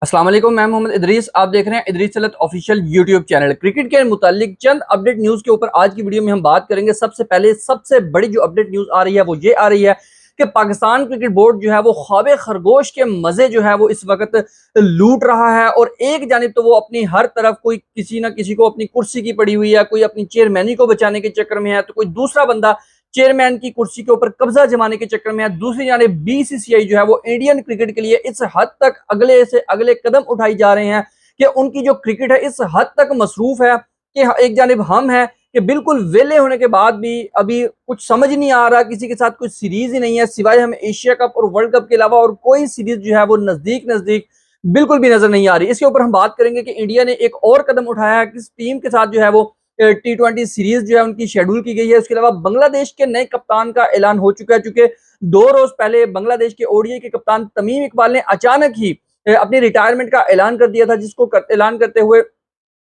अस्सलाम वालेकुम, मैं मोहम्मद इदरीस। आप देख रहे हैं इदरीस चलत ऑफिशियल यूट्यूब चैनल। क्रिकेट के मुतालिक चंद अपडेट न्यूज़ के ऊपर आज की वीडियो में हम बात करेंगे। सबसे पहले सबसे बड़ी जो अपडेट न्यूज़ आ रही है वो ये आ रही है कि पाकिस्तान क्रिकेट बोर्ड जो है वो ख्वाबे खरगोश के मज़े जो है वो इस वक्त लूट रहा है। और एक जानिब तो वो अपनी हर तरफ कोई किसी ना किसी को अपनी कुर्सी की पड़ी हुई है, कोई अपनी चेयरमैनी को बचाने के चक्कर में है, तो कोई दूसरा बंदा चेयरमैन की कुर्सी के ऊपर कब्जा जमाने के चक्कर में है। दूसरी जानिब बीसीसीआई जो है वो इंडियन क्रिकेट के लिए इस हद तक अगले से अगले कदम उठाई जा रहे हैं कि उनकी जो क्रिकेट है इस हद तक मसरूफ है कि एक जानिब हम है कि बिल्कुल वेले होने के बाद भी अभी कुछ समझ नहीं आ रहा, किसी के साथ कोई सीरीज ही नहीं है सिवाय हमें एशिया कप और वर्ल्ड कप के अलावा और कोई सीरीज जो है वो नजदीक नजदीक बिल्कुल भी नजर नहीं आ रही। इसके ऊपर हम बात करेंगे कि इंडिया ने एक और कदम उठाया है, किस टीम के साथ जो है वो T20 सीरीज जो है उनकी शेड्यूल की गई है। उसके अलावा बांग्लादेश के नए कप्तान का ऐलान हो चुका है, चूंकि 2 रोज पहले बांग्लादेश के ओडीआई के कप्तान तमीम इकबाल ने अचानक ही अपनी रिटायरमेंट का ऐलान कर दिया था, जिसको ऐलान करते हुए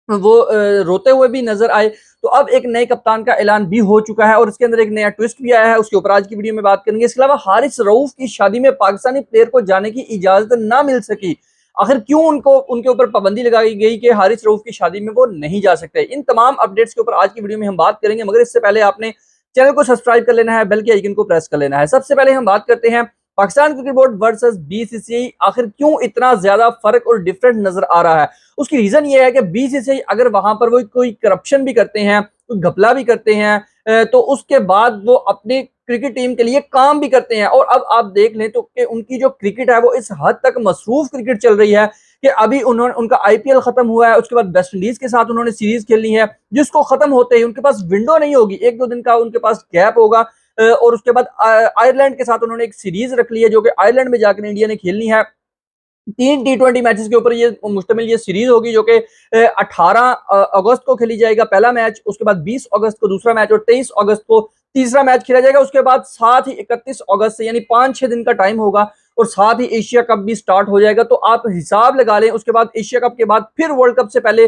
वो रोते हुए भी नजर आए। तो अब एक नए कप्तान का ऐलान भी हो चुका है और इसके अंदर एक नया ट्विस्ट भी आया है, उसके ऊपर आज की वीडियो में बात करेंगे। इसके अलावा हारिस रऊफ की शादी में पाकिस्तानी प्लेयर को जाने की इजाजत ना मिल सकी, आखिर क्यों उनको उनके ऊपर पाबंदी लगाई गई कि हारिस रऊफ की शादी में वो नहीं जा सकते। इन तमाम अपडेट्स के ऊपर आज की वीडियो में हम बात करेंगे, मगर इससे पहले आपने चैनल को सब्सक्राइब कर लेना है, बेल के आइकन को प्रेस कर लेना है। सबसे पहले हम बात करते हैं Pakistan cricket board versus BCCI, आखिर क्यों इतना ज्यादा फर्क और डिफरेंट नजर आ रहा है। उसकी रीजन ये है कि बीसीसीआई अगर वहां पर वो कोई करप्शन भी करते हैं, कोई घपला भी करते हैं, तो उसके बाद वो अपनी क्रिकेट टीम के लिए काम भी करते हैं। और अब आप देख लें तो कि उनकी जो क्रिकेट है वो इस हद तक मसरूफ क्रिकेट चल रही है कि अभी उन्होंने उनका आईपीएल खत्म हुआ है, उसके बाद वेस्ट इंडीज के साथ उन्होंने सीरीज खेलनी है, जिसको खत्म होते ही उनके पास विंडो नहीं होगी, 1-2 दिन का उनके पास गैप होगा। और उसके बाद आयरलैंड के साथ उन्होंने एक सीरीज रख ली है जो कि आयरलैंड में जाकर इंडिया ने खेलनी है। 3 T20 मैचेस के ऊपर ये मुश्तमिल ये सीरीज होगी जो कि 18 अगस्त को खेली जाएगा पहला मैच, उसके बाद 20 अगस्त को दूसरा मैच और 23 अगस्त को तीसरा मैच खेला जाएगा। उसके बाद साथ ही 31 अगस्त से यानी 5-6 दिन का टाइम होगा और साथ ही एशिया कप भी स्टार्ट हो जाएगा। तो आप हिसाब लगा लें, उसके बाद एशिया कप के बाद फिर वर्ल्ड कप से पहले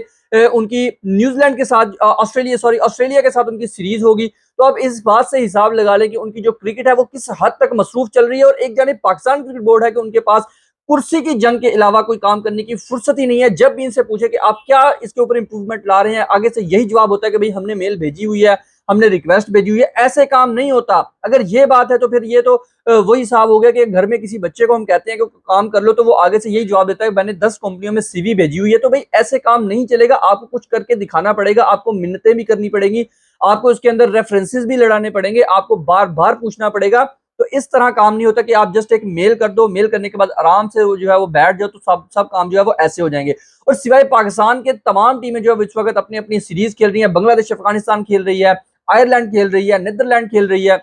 उनकी न्यूजीलैंड के साथ ऑस्ट्रेलिया के साथ उनकी सीरीज होगी। तो अब इस बात से हिसाब लगा लें कि उनकी जो क्रिकेट है वो किस हद तक मसरूफ चल रही है। और एक जानिब पाकिस्तान क्रिकेट बोर्ड है कि उनके पास कुर्सी की जंग के अलावा कोई काम करने की फुर्सत ही नहीं है। जब भी इनसे पूछे कि आप क्या इसके ऊपर इंप्रूवमेंट ला रहे हैं, आगे से यही जवाब होता है कि भाई हमने मेल भेजी हुई है, हमने रिक्वेस्ट भेजी हुई है। ऐसे काम नहीं होता। अगर ये बात है तो फिर ये तो वही हिसाब हो गया कि घर में किसी बच्चे को हम कहते हैं कि काम कर लो तो वो आगे से यही जवाब देता है मैंने 10 कंपनियों में सीवी भेजी हुई है। तो भाई ऐसे काम नहीं चलेगा, आपको कुछ करके दिखाना पड़ेगा, आपको मिन्नतें भी करनी पड़ेगी, आपको इसके अंदर रेफरेंसेस भी लड़ाने पड़ेंगे, आपको बार बार पूछना पड़ेगा। तो इस तरह काम नहीं होता कि आप जस्ट एक मेल कर दो, मेल करने के बाद आराम से वो जो है वो बैठ जाओ तो सब सब काम जो है वो ऐसे हो जाएंगे। और सिवाय पाकिस्तान के तमाम टीमें जो है इस वक्त अपनी अपनी सीरीज खेल रही है। बांग्लादेश अफगानिस्तान खेल रही है, आयरलैंड खेल रही है, नीदरलैंड खेल रही है,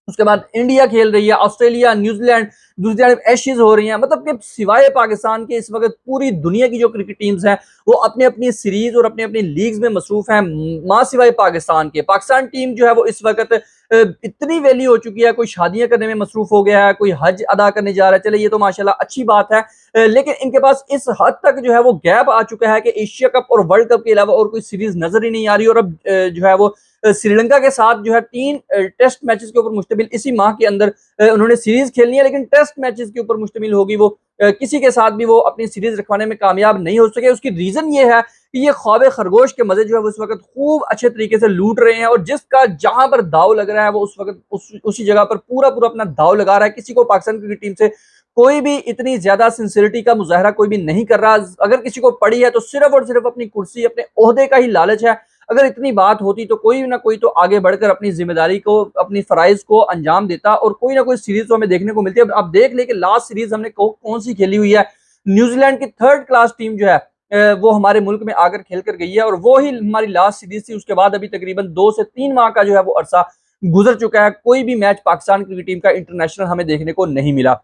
उसके बाद इंडिया खेल रही है, ऑस्ट्रेलिया, न्यूजीलैंड, दूसरी जानब एशेज हो रही हैं। मतलब कि सिवाय पाकिस्तान के इस वक्त पूरी दुनिया की जो क्रिकेट टीम्स हैं वो अपनी अपनी सीरीज और अपनी अपनी लीग्स में मसरूफ हैं, मां सिवाय पाकिस्तान के। पाकिस्तान टीम जो है वो इस वक्त इतनी वैली हो चुकी है, कोई शादियां करने में मसरूफ हो गया है, कोई हज अदा करने जा रहा है, चले ये तो माशाल्लाह अच्छी बात है। लेकिन इनके पास इस हद तक जो है वो गैप आ चुका है कि एशिया कप और वर्ल्ड कप के अलावा और कोई सीरीज नजर ही नहीं आ रही। और अब जो है वो श्रीलंका के साथ जो है 3 टेस्ट मैचेस के ऊपर मुश्तमिल इसी माह के अंदर उन्होंने सीरीज खेलनी है, लेकिन टेस्ट मैचेस के ऊपर मुश्तमिल होगी वो, किसी के साथ भी वो अपनी सीरीज रखवाने में कामयाब नहीं हो सके। उसकी रीजन ये है कि ये ख्वाबे खरगोश के मजे जो है वो इस वक्त खूब अच्छे तरीके से लूट रहे हैं और जिसका जहां पर दाव लग रहा है वो उस वक्त उसी जगह पर पूरा पूरा अपना दाव लगा रहा है। किसी को पाकिस्तान क्रिकेट टीम से कोई भी इतनी ज्यादा सिंसियरिटी का मुजाहरा कोई भी नहीं कर रहा। अगर किसी को पड़ी है तो सिर्फ और सिर्फ अपनी कुर्सी, अपने ओहदे का ही लालच है। अगर इतनी बात होती तो कोई ना कोई तो आगे बढ़कर अपनी जिम्मेदारी को, अपनी फराइज को अंजाम देता और कोई ना कोई सीरीज तो हमें देखने को मिलती है। अब आप देख ले कि लास्ट सीरीज हमने कौन सी खेली हुई है। न्यूजीलैंड की 3rd क्लास टीम जो है वो हमारे मुल्क में आकर खेल कर गई है और वो ही हमारी लास्ट सीरीज थी। उसके बाद अभी तकरीबन 2 से 3 माह का जो है वो अरसा गुजर चुका है, कोई भी मैच पाकिस्तान क्रिकेट टीम का इंटरनेशनल हमें देखने को नहीं मिला।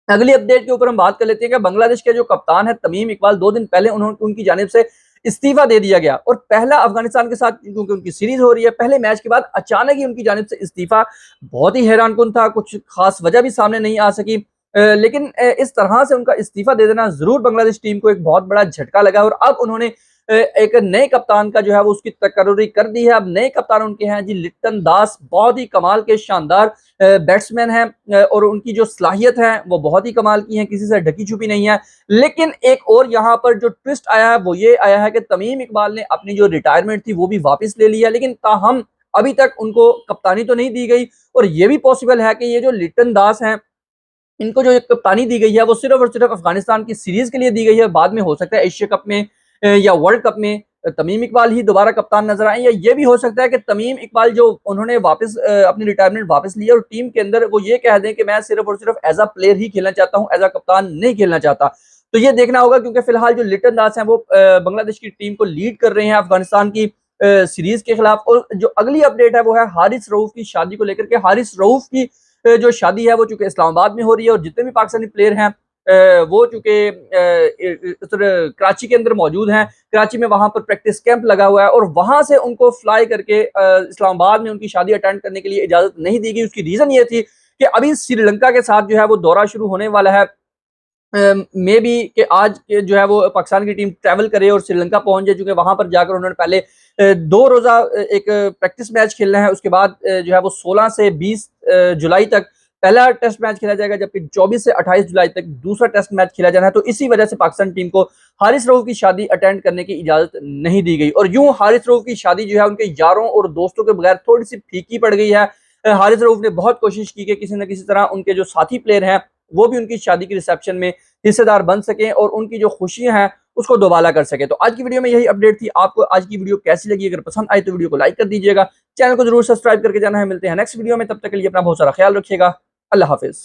अगली अपडेट के ऊपर हम बात कर लेते हैं कि बांग्लादेश के जो कप्तान है तमीम इकबाल, 2 दिन पहले उन्होंने उनकी जानिब से इस्तीफा दे दिया गया। और पहला अफगानिस्तान के साथ क्योंकि उनकी सीरीज हो रही है, पहले मैच के बाद अचानक ही उनकी जानिब से इस्तीफा बहुत ही हैरानकुन था, कुछ खास वजह भी सामने नहीं आ सकी। लेकिन इस तरह से उनका इस्तीफा दे देना जरूर बांग्लादेश टीम को एक बहुत बड़ा झटका लगा और अब उन्होंने एक नए कप्तान का जो है वो उसकी तकर्री कर दी है। अब नए कप्तान उनके हैं जी लिटन दास, बहुत ही कमाल के शानदार बैट्समैन हैं और उनकी जो सलाहियत है वो बहुत ही कमाल की है, किसी से ढकी छुपी नहीं है। लेकिन एक और यहाँ पर जो ट्विस्ट आया है वो ये आया है कि तमीम इकबाल ने अपनी जो रिटायरमेंट थी वो भी वापस ले लिया, लेकिन ताहम अभी तक उनको कप्तानी तो नहीं दी गई। और ये भी पॉसिबल है कि ये जो लिटन दास हैं इनको जो एक कप्तानी दी गई है वो सिर्फ और सिर्फ अफगानिस्तान की सीरीज के लिए दी गई है। बाद में हो सकता है एशिया कप में या वर्ल्ड कप में तमीम इकबाल ही दोबारा कप्तान नजर आए, या ये भी हो सकता है कि तमीम इकबाल जो उन्होंने वापस अपनी रिटायरमेंट वापस ली और टीम के अंदर वो ये कह दें कि मैं सिर्फ और सिर्फ एज अ प्लेयर ही खेलना चाहता हूं, एज अ कप्तान नहीं खेलना चाहता। तो ये देखना होगा, क्योंकि फिलहाल जो लिटन दास हैं वो बांग्लादेश की टीम को लीड कर रहे हैं अफगानिस्तान की सीरीज के खिलाफ। और जो अगली अपडेट है वो है हारिस रऊफ की शादी को लेकर के। हारिस रऊफ की जो शादी है वो चूंकि इस्लामाबाद में हो रही है और जितने भी पाकिस्तानी प्लेयर हैं वो चूंकि कराची के अंदर मौजूद हैं, कराची में वहां पर प्रैक्टिस कैंप लगा हुआ है और वहां से उनको फ्लाई करके इस्लामाबाद में उनकी शादी अटेंड करने के लिए इजाजत नहीं दी गई। उसकी रीजन ये थी कि अभी श्रीलंका के साथ जो है वो दौरा शुरू होने वाला है, मे बी कि आज के जो है वो पाकिस्तान की टीम ट्रैवल करे और श्रीलंका पहुंच जाए, चूंकि वहां पर जाकर उन्होंने पहले 2 रोजा एक प्रैक्टिस मैच खेलना है। उसके बाद जो है वो 16 से 20 जुलाई तक पहला टेस्ट मैच खेला जाएगा, जबकि 24 से 28 जुलाई तक दूसरा टेस्ट मैच खेला जाना है। तो इसी वजह से पाकिस्तान टीम को हारिस रऊफ की शादी अटेंड करने की इजाजत नहीं दी गई और यूं हारिस रऊफ की शादी जो है उनके यारों और दोस्तों के बगैर थोड़ी सी फीकी पड़ गई है। हारिस रऊफ ने बहुत कोशिश की कि किसी न किसी तरह उनके जो साथी प्लेयर हैं वो भी उनकी शादी की रिसेप्शन में हिस्सेदार बन सकें और उनकी जो खुशियां हैं उसको दोबाला कर सके। तो आज की वीडियो में यही अपडेट थी। आपको आज की वीडियो कैसी लगी? अगर पसंद आई तो वीडियो को लाइक कर दीजिएगा, चैनल को जरूर सब्सक्राइब करके जाना है। मिलते हैं नेक्स्ट वीडियो में, तब तक के लिए अपना बहुत सारा ख्याल रखिएगा। अल्लाह हाफिज।